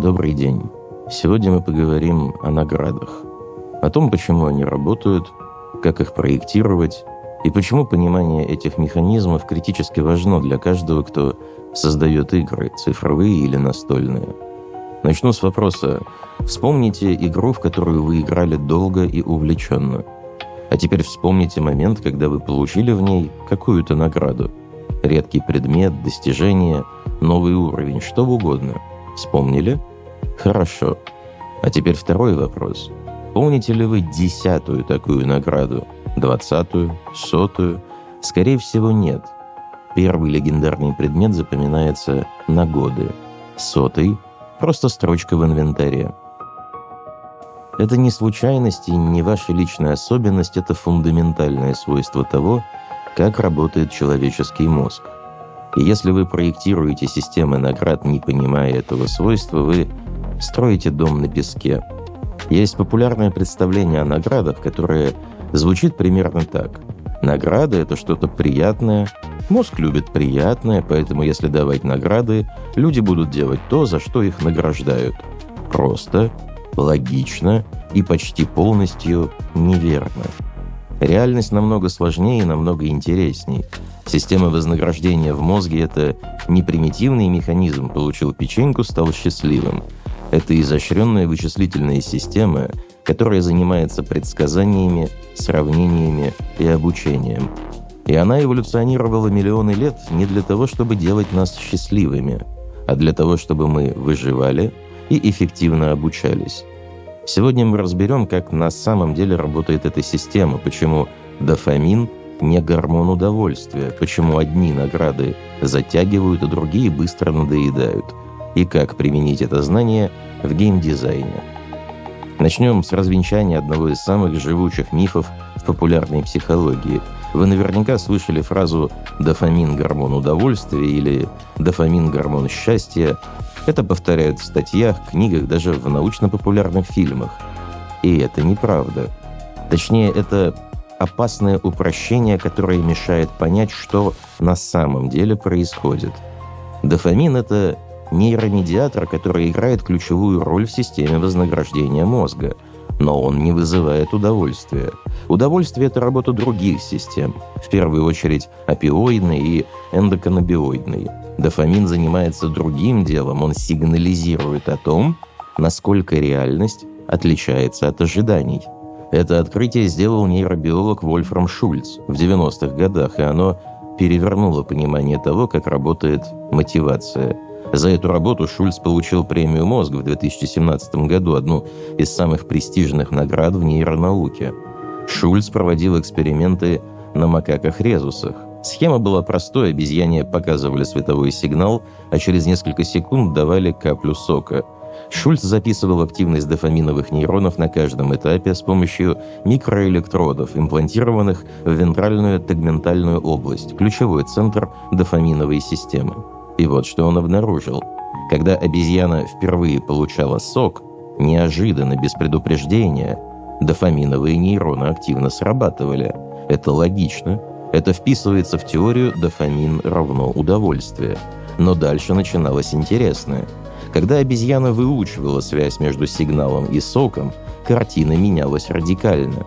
Добрый день. Сегодня мы поговорим о наградах, о том, почему они работают, как их проектировать и почему понимание этих механизмов критически важно для каждого, кто создает игры, цифровые или настольные. Начну с вопроса. Вспомните игру, в которую вы играли долго и увлеченно. А теперь вспомните момент, когда вы получили в ней какую-то награду. Редкий предмет, достижение, новый уровень, что угодно. Вспомнили? Хорошо. А теперь второй вопрос. Помните ли вы 10-ю такую награду? 20-ю? 100-ю? Скорее всего, нет. Первый легендарный предмет запоминается на годы. 100-й – просто строчка в инвентаре. Это не случайность и не ваша личная особенность, это фундаментальное свойство того, как работает человеческий мозг. И если вы проектируете системы наград, не понимая этого свойства, вы строите дом на песке. Есть популярное представление о наградах, которое звучит примерно так. Награда – это что-то приятное. Мозг любит приятное, поэтому если давать награды, люди будут делать то, за что их награждают. Просто, логично и почти полностью неверно. Реальность намного сложнее и намного интересней. Система вознаграждения в мозге – это не примитивный механизм «получил печеньку, стал счастливым». Это изощренная вычислительная система, которая занимается предсказаниями, сравнениями и обучением. И она эволюционировала миллионы лет не для того, чтобы делать нас счастливыми, а для того, чтобы мы выживали и эффективно обучались. Сегодня мы разберем, как на самом деле работает эта система, почему дофамин не гормон удовольствия, почему одни награды затягивают, а другие быстро надоедают, и как применить это знание в геймдизайне. Начнем с развенчания одного из самых живучих мифов в популярной психологии. Вы наверняка слышали фразу «дофамин – гормон удовольствия» или «дофамин – гормон счастья». Это повторяют в статьях, книгах, даже в научно-популярных фильмах. И это неправда. Точнее, это опасное упрощение, которое мешает понять, что на самом деле происходит. Дофамин – это нейромедиатор, который играет ключевую роль в системе вознаграждения мозга. Но он не вызывает удовольствия. Удовольствие – это работа других систем, в первую очередь опиоидной и эндоканнабиоидной. Дофамин занимается другим делом, он сигнализирует о том, насколько реальность отличается от ожиданий. Это открытие сделал нейробиолог Вольфрам Шульц в 90-х годах, и оно перевернуло понимание того, как работает мотивация. За эту работу Шульц получил премию «Мозг» в 2017 году, одну из самых престижных наград в нейронауке. Шульц проводил эксперименты на макаках-резусах. Схема была простой, обезьяне показывали световой сигнал, а через несколько секунд давали каплю сока. Шульц записывал активность дофаминовых нейронов на каждом этапе с помощью микроэлектродов, имплантированных в вентральную тегментальную область, ключевой центр дофаминовой системы. И вот что он обнаружил. Когда обезьяна впервые получала сок, неожиданно, без предупреждения, дофаминовые нейроны активно срабатывали. Это логично. Это вписывается в теорию «дофамин равно удовольствие». Но дальше начиналось интересное. Когда обезьяна выучивала связь между сигналом и соком, картина менялась радикально.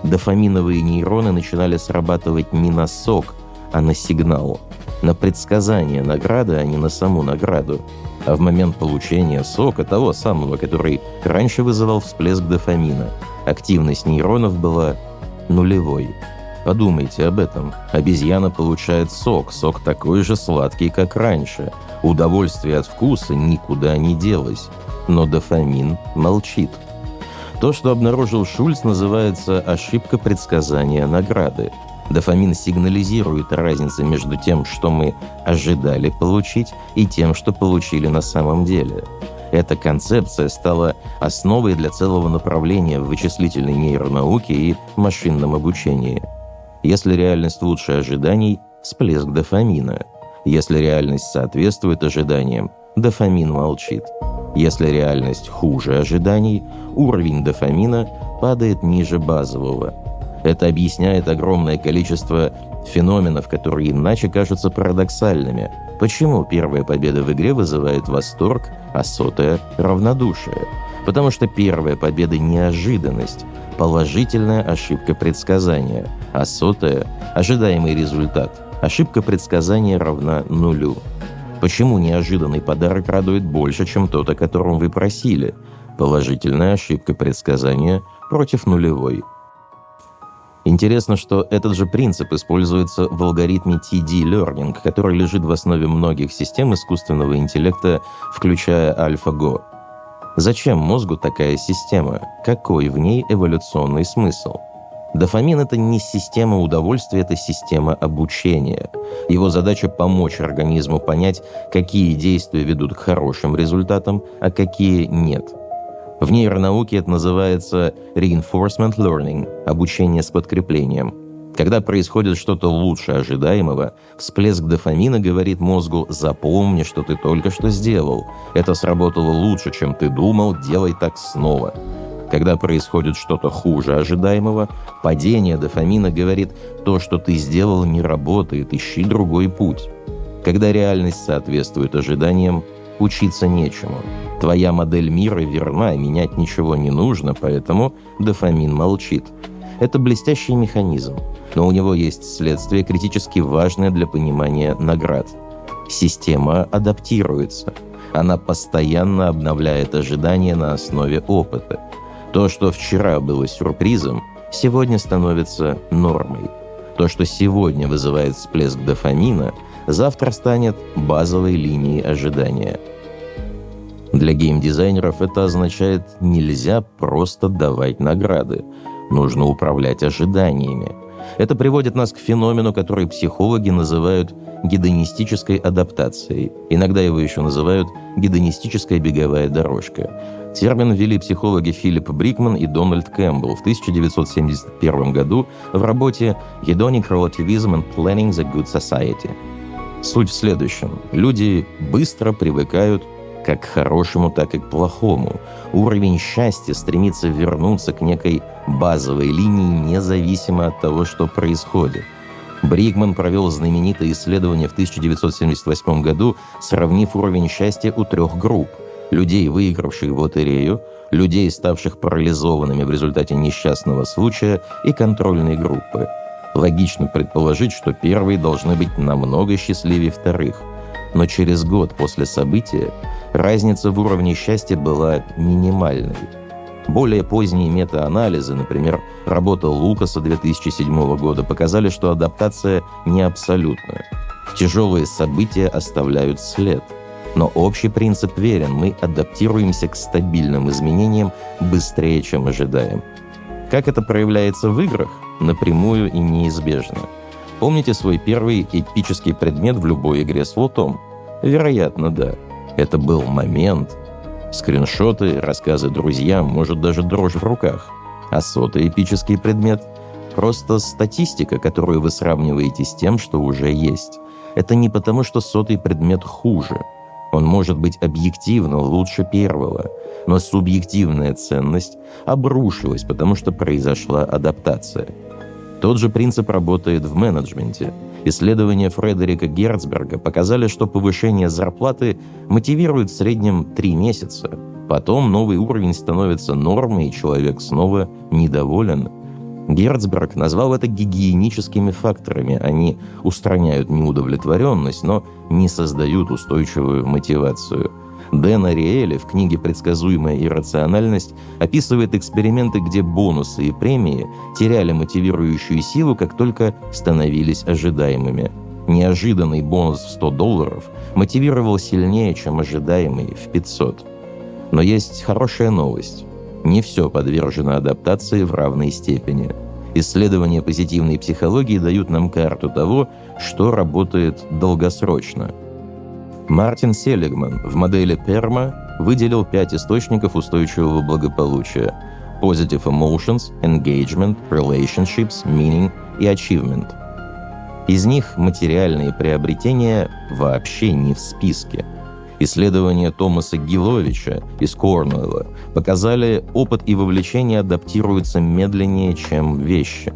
Дофаминовые нейроны начинали срабатывать не на сок, а на сигнал. На предсказание награды, а не на саму награду. А в момент получения сока, того самого, который раньше вызывал всплеск дофамина, активность нейронов была нулевой. Подумайте об этом. Обезьяна получает сок. Сок такой же сладкий, как раньше. Удовольствие от вкуса никуда не делось. Но дофамин молчит. То, что обнаружил Шульц, называется ошибка предсказания награды. Дофамин сигнализирует о разнице между тем, что мы ожидали получить, и тем, что получили на самом деле. Эта концепция стала основой для целого направления в вычислительной нейронауке и машинном обучении. Если реальность лучше ожиданий – всплеск дофамина. Если реальность соответствует ожиданиям, дофамин молчит. Если реальность хуже ожиданий, уровень дофамина падает ниже базового. Это объясняет огромное количество феноменов, которые иначе кажутся парадоксальными. Почему первая победа в игре вызывает восторг, а 100-я – равнодушие? Потому что первая победа – неожиданность, положительная ошибка предсказания, а 100-я – ожидаемый результат. Ошибка предсказания равна нулю. Почему неожиданный подарок радует больше, чем тот, о котором вы просили? Положительная ошибка предсказания против нулевой. Интересно, что этот же принцип используется в алгоритме TD Learning, который лежит в основе многих систем искусственного интеллекта, включая AlphaGo. Зачем мозгу такая система? Какой в ней эволюционный смысл? Дофамин – это не система удовольствия, это система обучения. Его задача – помочь организму понять, какие действия ведут к хорошим результатам, а какие нет. В нейронауке это называется reinforcement learning – обучение с подкреплением. Когда происходит что-то лучше ожидаемого, всплеск дофамина говорит мозгу «запомни, что ты только что сделал. Это сработало лучше, чем ты думал, делай так снова». Когда происходит что-то хуже ожидаемого, падение дофамина говорит «то, что ты сделал, не работает, ищи другой путь». Когда реальность соответствует ожиданиям, учиться нечему. Твоя модель мира верна, менять ничего не нужно, поэтому дофамин молчит. Это блестящий механизм, но у него есть следствие, критически важное для понимания наград. Система адаптируется. Она постоянно обновляет ожидания на основе опыта. То, что вчера было сюрпризом, сегодня становится нормой. То, что сегодня вызывает всплеск дофамина, завтра станет базовой линией ожидания. Для геймдизайнеров это означает, нельзя просто давать награды. Нужно управлять ожиданиями. Это приводит нас к феномену, который психологи называют гедонистической адаптацией. Иногда его еще называют гедонистическая беговая дорожка. Термин ввели психологи Филипп Брикман и Дональд Кэмпбелл в 1971 году в работе «Hedonic Relativism and Planning the Good Society». Суть в следующем. Люди быстро привыкают как к хорошему, так и к плохому. Уровень счастья стремится вернуться к некой базовой линии, независимо от того, что происходит. Брикман провел знаменитое исследование в 1978 году, сравнив уровень счастья у 3 групп – людей, выигравших в лотерею, людей, ставших парализованными в результате несчастного случая, и контрольной группы. Логично предположить, что первые должны быть намного счастливее вторых. Но через год после события разница в уровне счастья была минимальной. Более поздние метаанализы, например, работа Лукаса 2007 года, показали, что адаптация не абсолютна. Тяжелые события оставляют след. Но общий принцип верен – мы адаптируемся к стабильным изменениям быстрее, чем ожидаем. Как это проявляется в играх? Напрямую и неизбежно. Помните свой первый эпический предмет в любой игре с лутом? Вероятно, да. Это был момент. Скриншоты, рассказы друзьям, может даже дрожь в руках. А 100-й эпический предмет – просто статистика, которую вы сравниваете с тем, что уже есть. Это не потому, что 100-й предмет хуже. Он может быть объективно лучше первого, но субъективная ценность обрушилась, потому что произошла адаптация. Тот же принцип работает в менеджменте. Исследования Фредерика Герцберга показали, что повышение зарплаты мотивирует в среднем 3 месяца. Потом новый уровень становится нормой, и человек снова недоволен. Герцберг назвал это гигиеническими факторами. Они устраняют неудовлетворенность, но не создают устойчивую мотивацию. Дэн Ариэли в книге «Предсказуемая иррациональность» описывает эксперименты, где бонусы и премии теряли мотивирующую силу, как только становились ожидаемыми. Неожиданный бонус в $100 мотивировал сильнее, чем ожидаемый в 500. Но есть хорошая новость. Не все подвержено адаптации в равной степени. Исследования позитивной психологии дают нам карту того, что работает долгосрочно. Мартин Селигман в модели PERMA выделил 5 источников устойчивого благополучия – Positive Emotions, Engagement, Relationships, Meaning и Achievement. Из них материальные приобретения вообще не в списке. Исследования Томаса Гиловича из Корнуэлла показали, опыт и вовлечение адаптируются медленнее, чем вещи.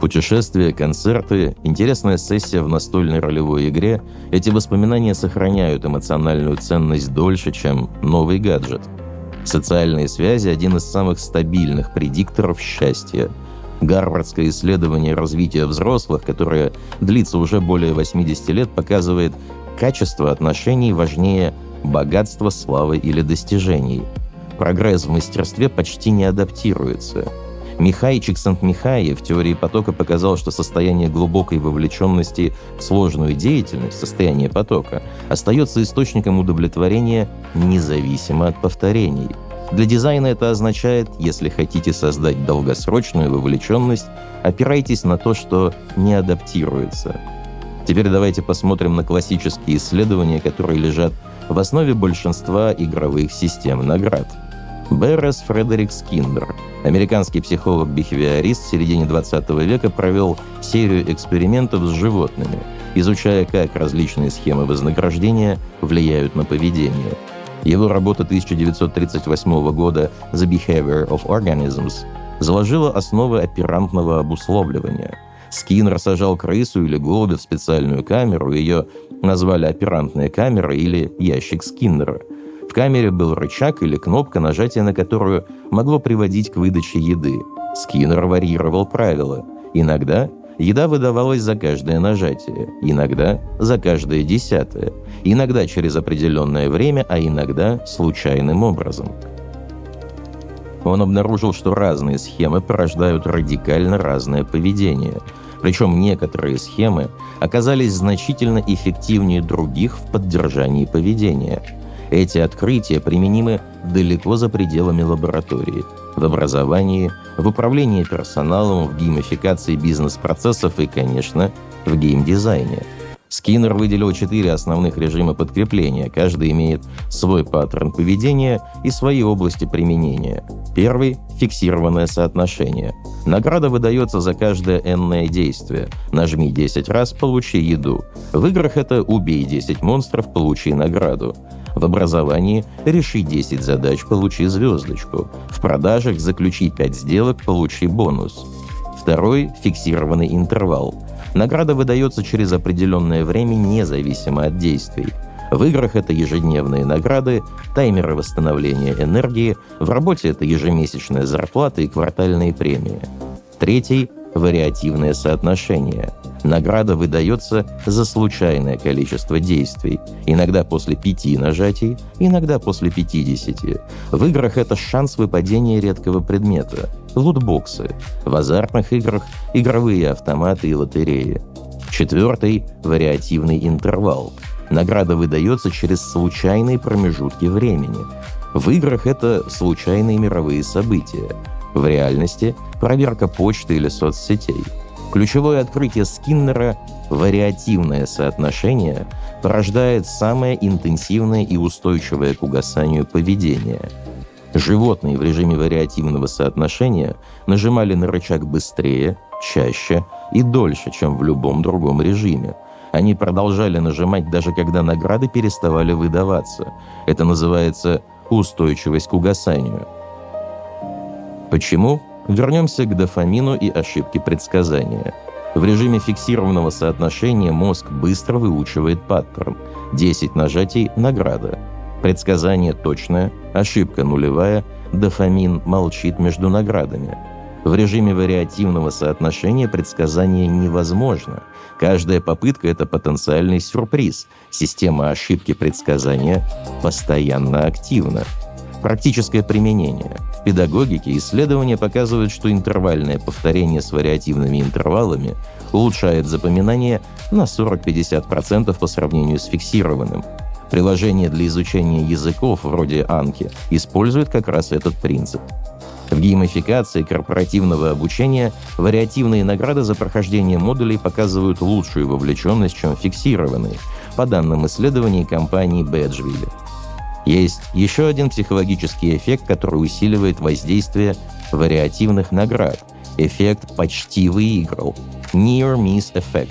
Путешествия, концерты, интересная сессия в настольной ролевой игре – эти воспоминания сохраняют эмоциональную ценность дольше, чем новый гаджет. Социальные связи – один из самых стабильных предикторов счастья. Гарвардское исследование развития взрослых, которое длится уже более 80 лет, показывает, качество отношений важнее богатства, славы или достижений. Прогресс в мастерстве почти не адаптируется. Михай Чиксент-Михай в теории потока показал, что состояние глубокой вовлеченности в сложную деятельность, состояние потока, остается источником удовлетворения независимо от повторений. Для дизайна это означает, если хотите создать долгосрочную вовлеченность, опирайтесь на то, что не адаптируется. Теперь давайте посмотрим на классические исследования, которые лежат в основе большинства игровых систем наград. Беррес Фредерик Скиннер, американский психолог-бихевиорист в середине 20 века, провел серию экспериментов с животными, изучая, как различные схемы вознаграждения влияют на поведение. Его работа 1938 года «The Behavior of Organisms» заложила основы оперантного обусловливания. Скиннер сажал крысу или голубя в специальную камеру, ее назвали оперантная камера или ящик Скиннера. В камере был рычаг или кнопка, нажатие на которую могло приводить к выдаче еды. Скиннер варьировал правила. Иногда еда выдавалась за каждое нажатие, иногда за каждое десятое, иногда через определенное время, а иногда случайным образом. Он обнаружил, что разные схемы порождают радикально разное поведение. Причем некоторые схемы оказались значительно эффективнее других в поддержании поведения. Эти открытия применимы далеко за пределами лаборатории, в образовании, в управлении персоналом, в геймификации бизнес-процессов и, конечно, в геймдизайне. Скиннер выделил 4 основных режима подкрепления, каждый имеет свой паттерн поведения и свои области применения. Первый – фиксированное соотношение. Награда выдается за каждое n-ное действие. Нажми 10 раз – получи еду. В играх это «убей 10 монстров, получи награду». В образовании реши 10 задач, получи звездочку. В продажах заключи 5 сделок, получи бонус. Второй – фиксированный интервал. Награда выдается через определенное время, независимо от действий. В играх это ежедневные награды, таймеры восстановления энергии, в работе это ежемесячная зарплата и квартальные премии. Третий – вариативное соотношение. Награда выдается за случайное количество действий, иногда после 5 нажатий, иногда после 50. В играх это шанс выпадения редкого предмета, лутбоксы, в азартных играх – игровые автоматы и лотереи. Четвертый – вариативный интервал. Награда выдается через случайные промежутки времени. В играх это случайные мировые события. В реальности – проверка почты или соцсетей. Ключевое открытие Скиннера – вариативное соотношение порождает самое интенсивное и устойчивое к угасанию поведение. Животные в режиме вариативного соотношения нажимали на рычаг быстрее, чаще и дольше, чем в любом другом режиме. Они продолжали нажимать, даже когда награды переставали выдаваться. Это называется устойчивость к угасанию. Почему? Вернемся к дофамину и ошибке предсказания. В режиме фиксированного соотношения мозг быстро выучивает паттерн. 10 нажатий – награда. Предсказание точное, ошибка нулевая, дофамин молчит между наградами. В режиме вариативного соотношения предсказание невозможно. Каждая попытка – это потенциальный сюрприз. Система ошибки предсказания постоянно активна. Практическое применение. В педагогике исследования показывают, что интервальное повторение с вариативными интервалами улучшает запоминание на 40-50% по сравнению с фиксированным. Приложения для изучения языков, вроде Анки, используют как раз этот принцип. В геймификации корпоративного обучения вариативные награды за прохождение модулей показывают лучшую вовлеченность, чем фиксированные, по данным исследований компании Badgeville. Есть еще один психологический эффект, который усиливает воздействие вариативных наград. Эффект «почти выиграл» – Near Miss Effect.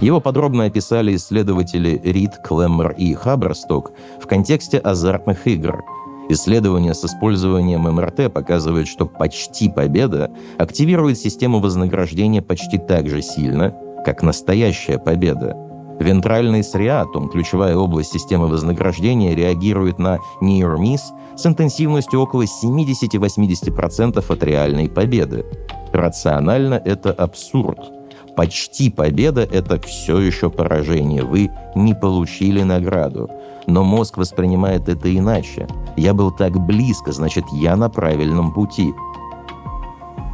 Его подробно описали исследователи Рид, Клеммер и Хаберсток в контексте азартных игр. Исследования с использованием МРТ показывают, что почти победа активирует систему вознаграждения почти так же сильно, как настоящая победа. Вентральный сриатум, ключевая область системы вознаграждения, реагирует на near miss с интенсивностью около 70-80% от реальной победы. Рационально это абсурд. Почти победа – это все еще поражение. Вы не получили награду. Но мозг воспринимает это иначе. Я был так близко, значит, я на правильном пути.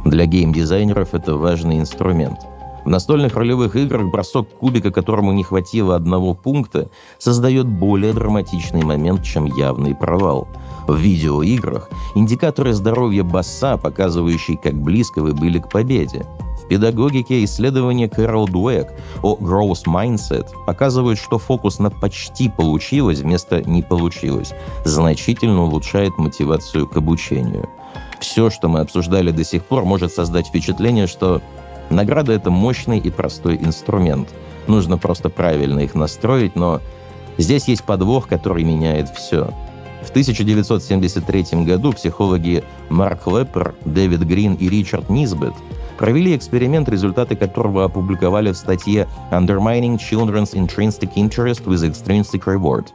Для геймдизайнеров это важный инструмент. В настольных ролевых играх бросок кубика, которому не хватило одного пункта, создает более драматичный момент, чем явный провал. В видеоиграх индикаторы здоровья босса, показывающие, как близко вы были к победе. В педагогике исследования Кэрол Дуэк о growth mindset показывают, что фокус на «почти получилось» вместо «не получилось» значительно улучшает мотивацию к обучению. Все, что мы обсуждали до сих пор, может создать впечатление, что награда – это мощный и простой инструмент. Нужно просто правильно их настроить, но здесь есть подвох, который меняет все. В 1973 году психологи Марк Леппер, Дэвид Грин и Ричард Нисбет провели эксперимент, результаты которого опубликовали в статье «Undermining Children's Intrinsic Interest with Extrinsic Reward».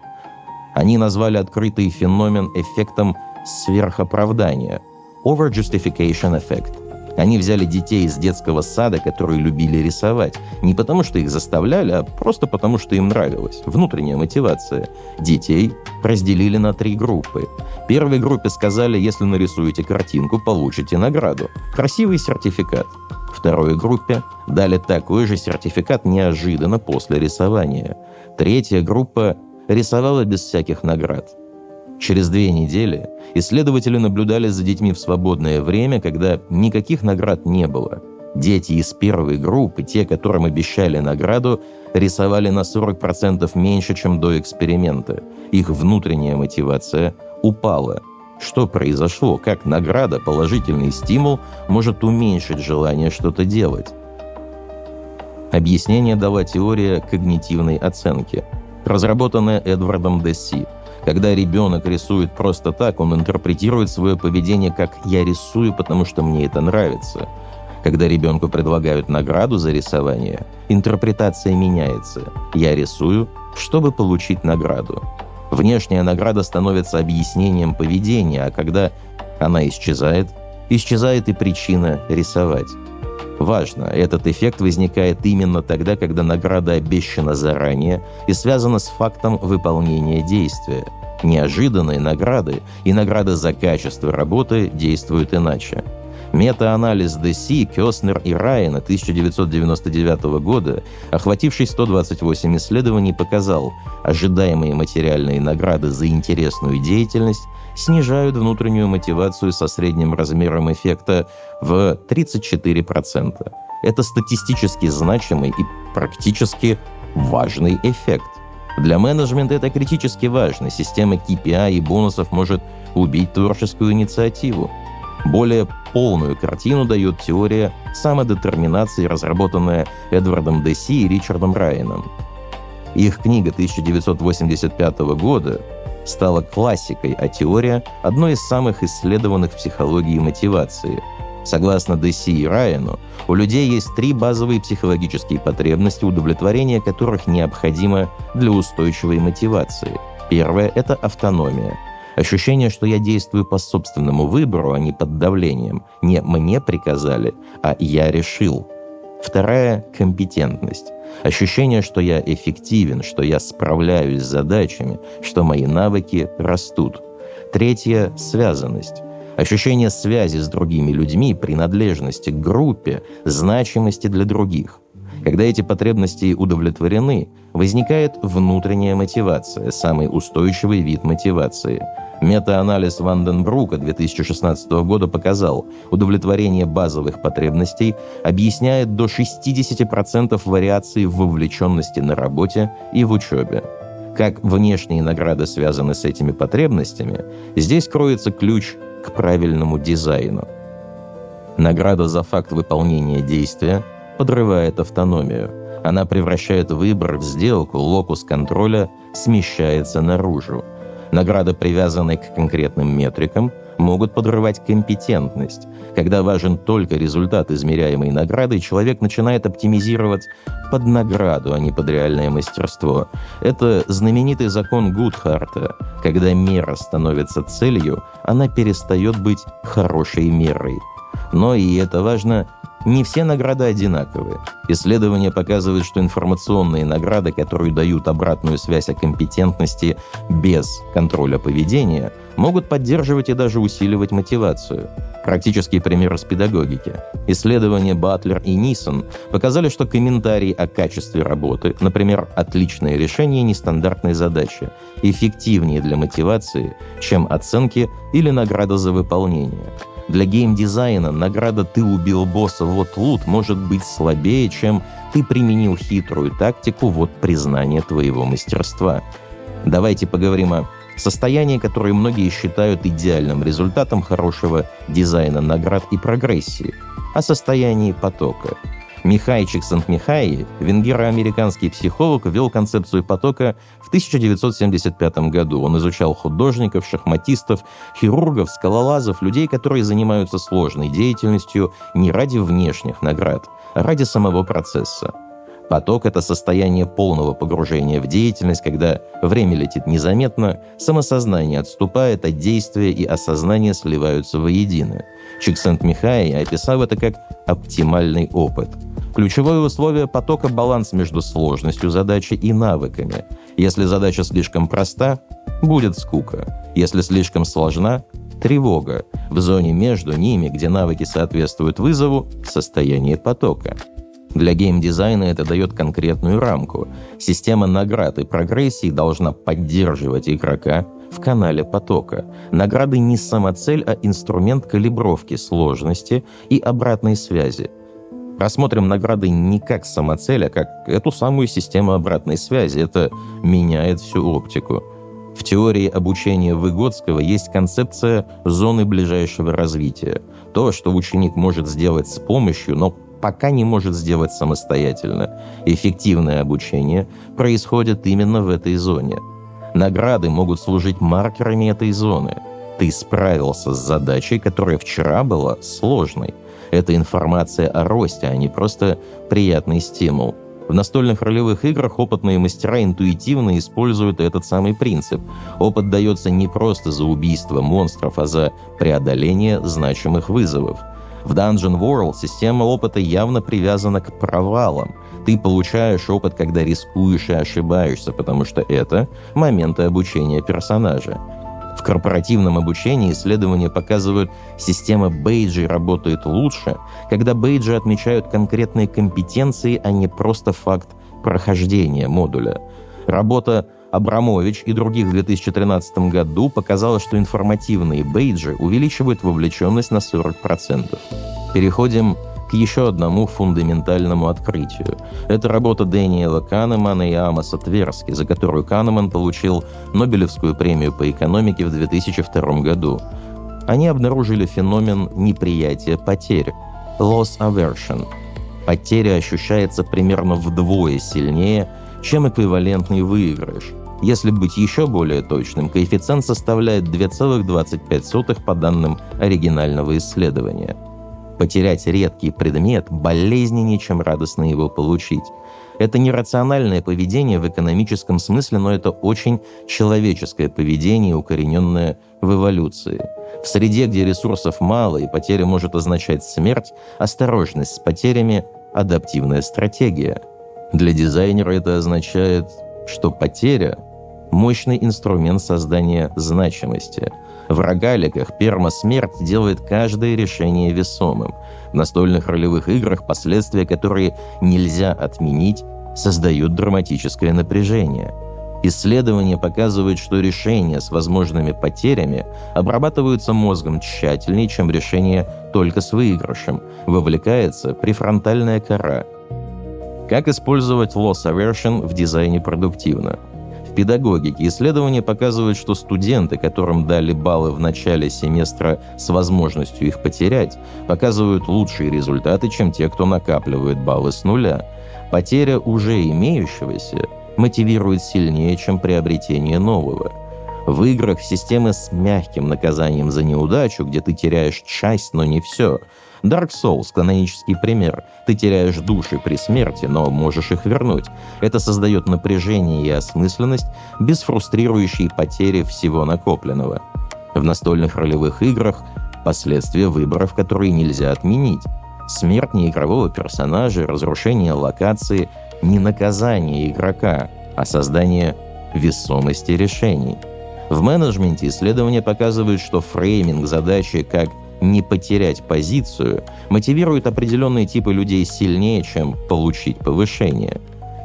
Они назвали открытый феномен эффектом сверхоправдания – over-justification effect. Они взяли детей из детского сада, которые любили рисовать, не потому что их заставляли, а просто потому что им нравилось. Внутренняя мотивация. Детей разделили на 3 группы. Первой группе сказали, если нарисуете картинку, получите награду. Красивый сертификат. Второй группе дали такой же сертификат неожиданно после рисования. Третья группа рисовала без всяких наград. Через 2 недели исследователи наблюдали за детьми в свободное время, когда никаких наград не было. Дети из первой группы, те, которым обещали награду, рисовали на 40% меньше, чем до эксперимента. Их внутренняя мотивация упала. Что произошло? Как награда, положительный стимул, может уменьшить желание что-то делать? Объяснение дала теория когнитивной оценки, разработанная Эдвардом Десси. Когда ребенок рисует просто так, он интерпретирует свое поведение как «я рисую, потому что мне это нравится». Когда ребенку предлагают награду за рисование, интерпретация меняется. «Я рисую, чтобы получить награду». Внешняя награда становится объяснением поведения, а когда она исчезает, исчезает и причина рисовать. Важно, этот эффект возникает именно тогда, когда награда обещана заранее и связана с фактом выполнения действия. Неожиданные награды и награды за качество работы действуют иначе. Мета-анализ Десси, Кёстнер и Райана 1999 года, охвативший 128 исследований, показал, ожидаемые материальные награды за интересную деятельность снижают внутреннюю мотивацию со средним размером эффекта в 34%. Это статистически значимый и практически важный эффект. Для менеджмента это критически важно. Система KPI и бонусов может убить творческую инициативу. Более полную картину дает теория самодетерминации, разработанная Эдвардом Десси и Ричардом Райаном. Их книга 1985 года стала классикой, а теория – одной из самых исследованных в психологии мотивации. Согласно Десси и Райану, у людей есть 3 базовые психологические потребности, удовлетворение которых необходимо для устойчивой мотивации. Первое – это автономия. Ощущение, что я действую по собственному выбору, а не под давлением. Не «мне приказали», а «я решил». Вторая – компетентность. Ощущение, что я эффективен, что я справляюсь с задачами, что мои навыки растут. Третья – связанность. Ощущение связи с другими людьми, принадлежности к группе, значимости для других. Когда эти потребности удовлетворены, возникает внутренняя мотивация, самый устойчивый вид мотивации. Мета-анализ Ванденбрука 2016 года показал, удовлетворение базовых потребностей объясняет до 60% вариаций в вовлеченности на работе и в учебе. Как внешние награды связаны с этими потребностями, здесь кроется ключ к правильному дизайну. Награда за факт выполнения действия подрывает автономию. Она превращает выбор в сделку, локус контроля смещается наружу. Награды, привязанные к конкретным метрикам, могут подрывать компетентность. Когда важен только результат измеряемой награды, человек начинает оптимизировать под награду, а не под реальное мастерство. Это знаменитый закон Гудхарта. Когда мера становится целью, она перестает быть хорошей мерой. Но, и это важно, не все награды одинаковы. Исследования показывают, что информационные награды, которые дают обратную связь о компетентности без контроля поведения, могут поддерживать и даже усиливать мотивацию. Практический пример из педагогики. Исследования Батлер и Нисон показали, что комментарии о качестве работы, например, «отличное решение нестандартной задачи», эффективнее для мотивации, чем оценки или награда за выполнение. Для геймдизайна награда «ты убил босса, вот лут» может быть слабее, чем «ты применил хитрую тактику, вот признание твоего мастерства». Давайте поговорим о состоянии, которое многие считают идеальным результатом хорошего дизайна наград и прогрессии, о состоянии потока. Михай Чиксентмихай, венгеро-американский психолог, ввел концепцию потока в 1975 году. Он изучал художников, шахматистов, хирургов, скалолазов, людей, которые занимаются сложной деятельностью не ради внешних наград, а ради самого процесса. Поток — это состояние полного погружения в деятельность, когда время летит незаметно, самосознание отступает, а действия и осознание сливаются воедино. Чиксентмихай описал это как оптимальный опыт. Ключевое условие потока — баланс между сложностью задачи и навыками. Если задача слишком проста, будет скука. Если слишком сложна — тревога. В зоне между ними, где навыки соответствуют вызову, состояние потока. Для геймдизайна это дает конкретную рамку. Система наград и прогрессий должна поддерживать игрока в канале потока. Награды не самоцель, а инструмент калибровки сложности и обратной связи. Рассмотрим награды не как самоцель, а как эту самую систему обратной связи. Это меняет всю оптику. В теории обучения Выгодского есть концепция зоны ближайшего развития. То, что ученик может сделать с помощью, но пока не может сделать самостоятельно. Эффективное обучение происходит именно в этой зоне. Награды могут служить маркерами этой зоны. Ты справился с задачей, которая вчера была сложной. Это информация о росте, а не просто приятный стимул. В настольных ролевых играх опытные мастера интуитивно используют этот самый принцип. Опыт дается не просто за убийство монстров, а за преодоление значимых вызовов. В Dungeon World система опыта явно привязана к провалам. Ты получаешь опыт, когда рискуешь и ошибаешься, потому что это моменты обучения персонажа. В корпоративном обучении исследования показывают, система бейджей работает лучше, когда бейджи отмечают конкретные компетенции, а не просто факт прохождения модуля. Работа Абрамович и других в 2013 году показала, что информативные бейджи увеличивают вовлеченность на 40%. Переходим к еще одному фундаментальному открытию. Это работа Дэниела Канемана и Амоса Тверски, за которую Канеман получил Нобелевскую премию по экономике в 2002 году. Они обнаружили феномен неприятия потерь – loss aversion. Потеря ощущается примерно вдвое сильнее, чем эквивалентный выигрыш. Если быть еще более точным, коэффициент составляет 2,25 по данным оригинального исследования. Потерять редкий предмет болезненнее, чем радостно его получить. Это не рациональное поведение в экономическом смысле, но это очень человеческое поведение, укорененное в эволюции. В среде, где ресурсов мало и потеря может означать смерть, осторожность с потерями – адаптивная стратегия. Для дизайнера это означает, что потеря – мощный инструмент создания значимости. В рогаликах пермасмерть делает каждое решение весомым. В настольных ролевых играх последствия, которые нельзя отменить, создают драматическое напряжение. Исследования показывают, что решения с возможными потерями обрабатываются мозгом тщательнее, чем решения только с выигрышем. Вовлекается префронтальная кора. Как использовать loss aversion в дизайне продуктивно? В педагогике исследования показывают, что студенты, которым дали баллы в начале семестра с возможностью их потерять, показывают лучшие результаты, чем те, кто накапливает баллы с нуля. Потеря уже имеющегося мотивирует сильнее, чем приобретение нового. В играх системы с мягким наказанием за неудачу, где ты теряешь часть, но не все. Dark Souls – канонический пример. Ты теряешь души при смерти, но можешь их вернуть. Это создает напряжение и осмысленность без фрустрирующей потери всего накопленного. В настольных ролевых играх последствия выборов, которые нельзя отменить. Смерть неигрового персонажа, разрушение локации – не наказание игрока, а создание весомости решений. В менеджменте исследования показывают, что фрейминг задачи как не потерять позицию мотивирует определенные типы людей сильнее, чем получить повышение.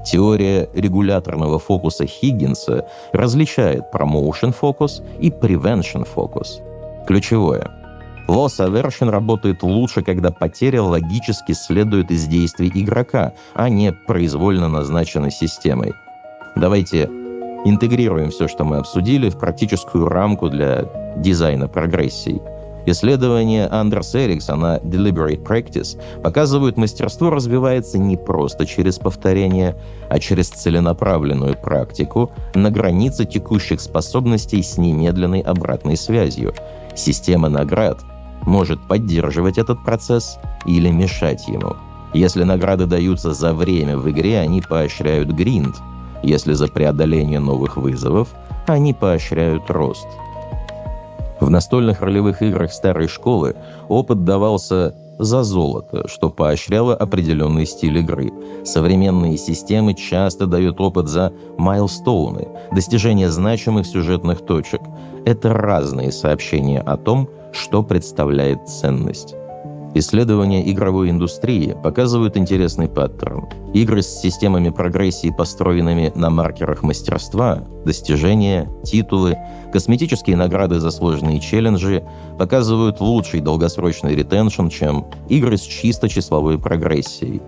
Теория регуляторного фокуса Хиггинса различает promotion фокус и prevention фокус. Ключевое. Loss aversion работает лучше, когда потеря логически следует из действий игрока, а не произвольно назначена системой. Давайте интегрируем все, что мы обсудили, в практическую рамку для дизайна прогрессий. Исследования Андерс Эриксона Deliberate Practice показывают, мастерство развивается не просто через повторение, а через целенаправленную практику на границе текущих способностей с немедленной обратной связью. Система наград может поддерживать этот процесс или мешать ему. Если награды даются за время в игре, они поощряют гринд. Если за преодоление новых вызовов, они поощряют рост. В настольных ролевых играх старой школы опыт давался за золото, что поощряло определенный стиль игры. Современные системы часто дают опыт за майлстоуны, достижение значимых сюжетных точек. Это разные сообщения о том, что представляет ценность. Исследования игровой индустрии показывают интересный паттерн. Игры с системами прогрессии, построенными на маркерах мастерства, достижения, титулы, косметические награды за сложные челленджи показывают лучший долгосрочный ретеншн, чем игры с чисто числовой прогрессией.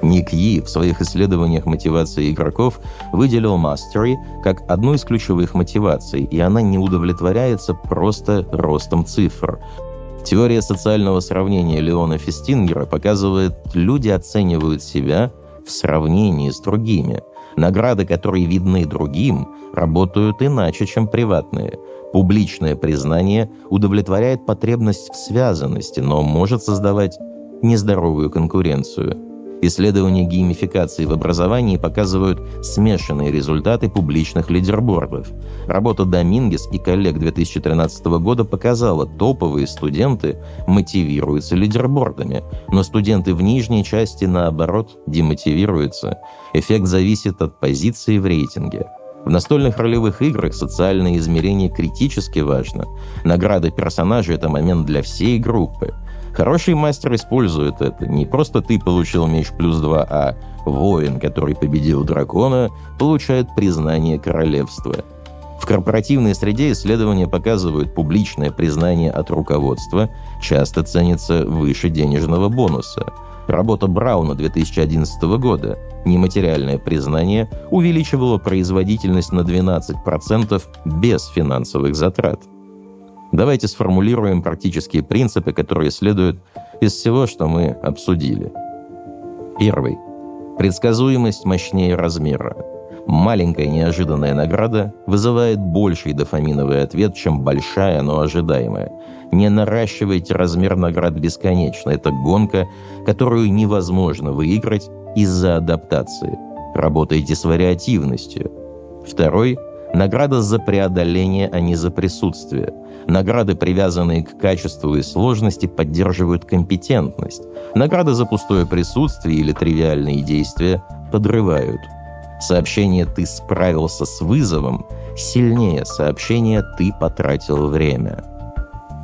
Ник Йи в своих исследованиях мотивации игроков выделил Mastery как одну из ключевых мотиваций, и она не удовлетворяется просто ростом цифр. Теория социального сравнения Леона Фестингера показывает, люди оценивают себя в сравнении с другими. Награды, которые видны другим, работают иначе, чем приватные. Публичное признание удовлетворяет потребность в связанности, но может создавать нездоровую конкуренцию. Исследования геймификации в образовании показывают смешанные результаты публичных лидербордов. Работа Домингес и коллег 2013 года показала, топовые студенты мотивируются лидербордами, но студенты в нижней части, наоборот, демотивируются. Эффект зависит от позиции в рейтинге. В настольных ролевых играх социальное измерение критически важно. Награда персонажа – это момент для всей группы. Хороший мастер использует это. Не просто ты получил меч +2, а воин, который победил дракона, получает признание королевства. В корпоративной среде исследования показывают, публичное признание от руководства часто ценится выше денежного бонуса. Работа Брауна 2011 года «Нематериальное признание» увеличивало производительность на 12% без финансовых затрат. Давайте сформулируем практические принципы, которые следуют из всего, что мы обсудили. Первый. Предсказуемость мощнее размера. Маленькая неожиданная награда вызывает больший дофаминовый ответ, чем большая, но ожидаемая. Не наращивайте размер наград бесконечно. Это гонка, которую невозможно выиграть из-за адаптации. Работайте с вариативностью. Второй. Награда за преодоление, а не за присутствие. Награды, привязанные к качеству и сложности, поддерживают компетентность. Награды за пустое присутствие или тривиальные действия подрывают. Сообщение «ты справился с вызовом» сильнее сообщения «ты потратил время».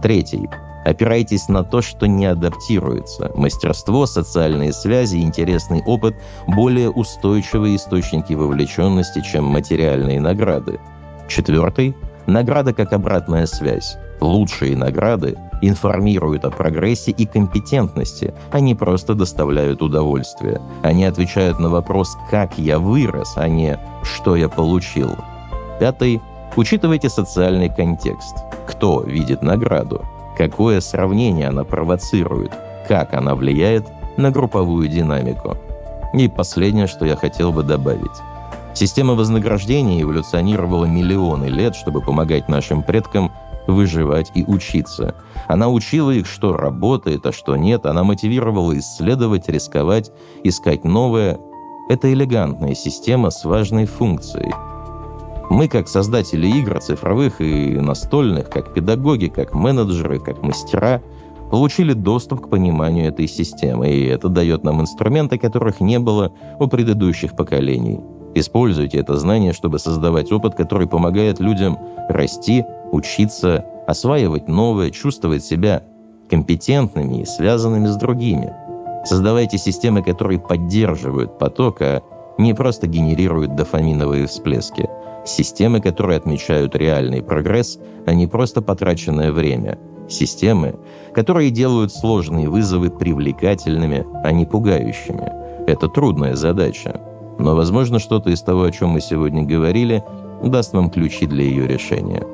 Третий. Опирайтесь на то, что не адаптируется. Мастерство, социальные связи, интересный опыт – более устойчивые источники вовлеченности, чем материальные награды. Четвертый. Награда как обратная связь. Лучшие награды информируют о прогрессе и компетентности, они просто доставляют удовольствие. Они отвечают на вопрос «как я вырос», а не «что я получил». Пятый. Учитывайте социальный контекст. Кто видит награду? Какое сравнение она провоцирует? Как она влияет на групповую динамику? И последнее, что я хотел бы добавить. Система вознаграждения эволюционировала миллионы лет, чтобы помогать нашим предкам выживать и учиться. Она учила их, что работает, а что нет. Она мотивировала исследовать, рисковать, искать новое. Это элегантная система с важной функцией. Мы, как создатели игр, цифровых и настольных, как педагоги, как менеджеры, как мастера, получили доступ к пониманию этой системы, и это дает нам инструменты, которых не было у предыдущих поколений. Используйте это знание, чтобы создавать опыт, который помогает людям расти, учиться, осваивать новое, чувствовать себя компетентными и связанными с другими. Создавайте системы, которые поддерживают поток, а не просто генерируют дофаминовые всплески. Системы, которые отмечают реальный прогресс, а не просто потраченное время. Системы, которые делают сложные вызовы привлекательными, а не пугающими. Это трудная задача. Но, возможно, что-то из того, о чем мы сегодня говорили, даст вам ключи для ее решения.